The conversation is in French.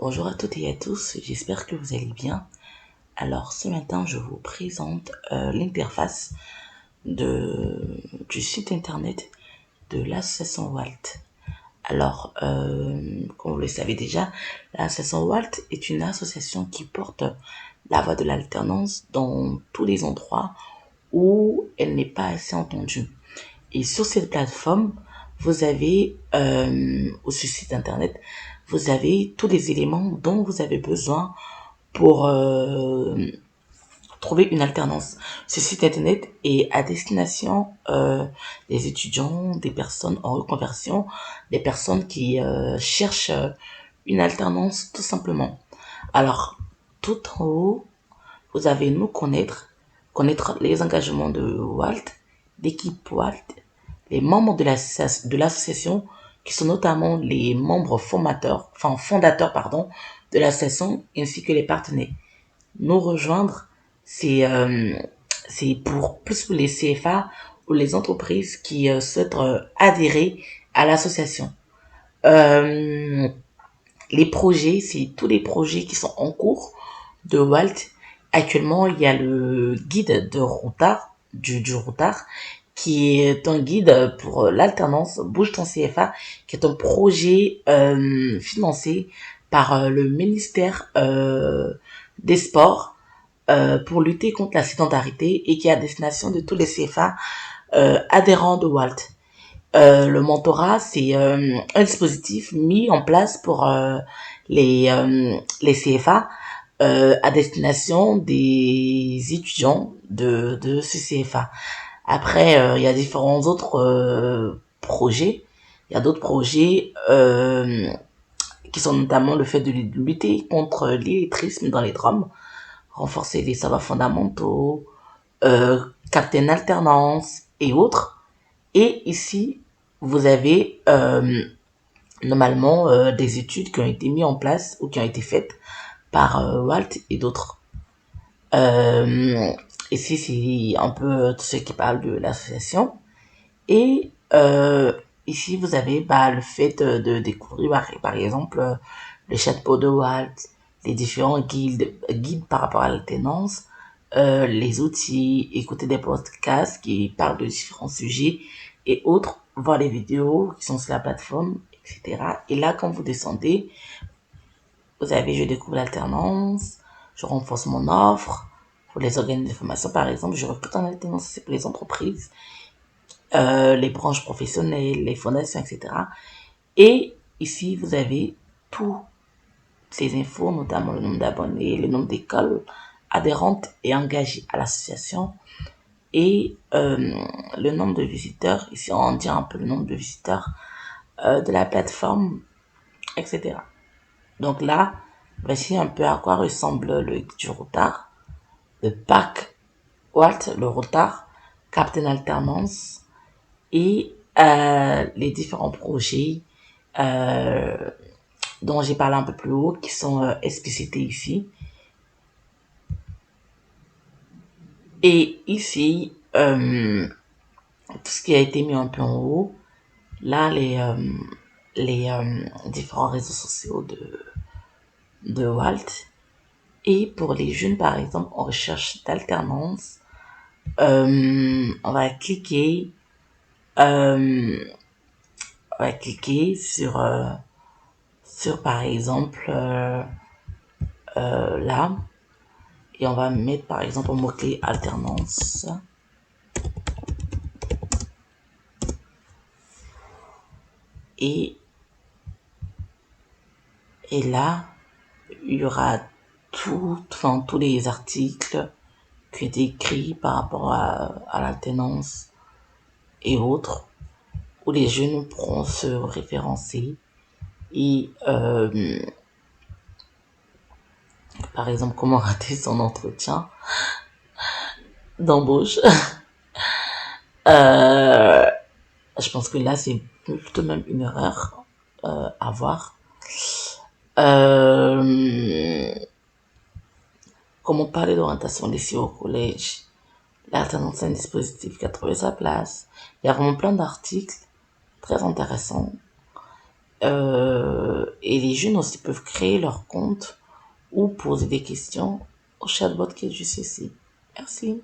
Bonjour à toutes et à tous, j'espère que vous allez bien. Alors ce matin, je vous présente l'interface du site internet de l'association WALT. Alors, comme vous le savez déjà, l'association WALT est une association qui porte la voix de l'alternance dans tous les endroits où elle n'est pas assez entendue. Et sur cette plateforme, vous avez, au site internet, vous avez tous les éléments dont vous avez besoin pour trouver une alternance. Ce site internet est à destination des étudiants, des personnes en reconversion, des personnes qui cherchent une alternance tout simplement. Alors, tout en haut, vous avez nous connaître les engagements de WALT, l'équipe WALT, les membres de l'association, qui sont notamment les membres fondateurs, de l'association, ainsi que les partenaires. Nous rejoindre, c'est pour les CFA ou les entreprises qui souhaitent adhérer à l'association. Euh, les projets, c'est tous les projets qui sont en cours de WALT. Actuellement, il y a le guide de Routard, du Routard, qui est un guide pour l'alternance Bouge ton CFA, qui est un projet financé par le ministère des Sports pour lutter contre la sédentarité et qui est à destination de tous les CFA adhérents de WALT. Le mentorat, c'est un dispositif mis en place pour les CFA à destination des étudiants de ce CFA. Après, il y a différents autres projets. Il y a d'autres projets qui sont notamment le fait de lutter contre l'illettrisme dans les DROM, renforcer les savoirs fondamentaux, capter une alternance et autres. Et ici, vous avez normalement des études qui ont été mises en place ou qui ont été faites par Walt et d'autres. Euh, Ici, c'est un peu tout ce qui parle de l'association. Et ici, vous avez le fait de découvrir, par exemple, le chapeau de Walt, les différents guides par rapport à l'alternance, les outils, écouter des podcasts qui parlent de différents sujets et autres, voir les vidéos qui sont sur la plateforme, etc. Et là, quand vous descendez, vous avez je découvre l'alternance, je renforce mon offre. Pour les organismes de formation, par exemple, je recrute en alternance, c'est pour les entreprises, les branches professionnelles, les fondations, etc. Et ici, vous avez toutes ces infos, notamment le nombre d'abonnés, le nombre d'écoles adhérentes et engagées à l'association et le nombre de visiteurs. Ici, on dit un peu le nombre de visiteurs de la plateforme, etc. Donc là, voici un peu à quoi ressemble le guide du routard, le pack Walt, le routard, Captain Alternance et les différents projets dont j'ai parlé un peu plus haut, qui sont explicités ici. Et ici, tout ce qui a été mis un peu en haut, là, les différents réseaux sociaux de Walt. Et pour les jeunes, par exemple, en recherche d'alternance, on va cliquer, euh, sur par exemple là, et on va mettre par exemple un mot-clé alternance. Et, et là, il y aura tous les articles qui étaient écrits par rapport à l'alternance et autres, où les jeunes pourront se référencer et par exemple comment rater son entretien d'embauche. euh, je pense que là c'est plutôt même une erreur à voir. Euh, Comment parler d'orientation lycée au collège. L'alternance c'est un dispositif qui a trouvé sa place. Il y a vraiment plein d'articles très intéressants Et les jeunes aussi peuvent créer leur compte ou poser des questions au chatbot qui est juste ici. Merci.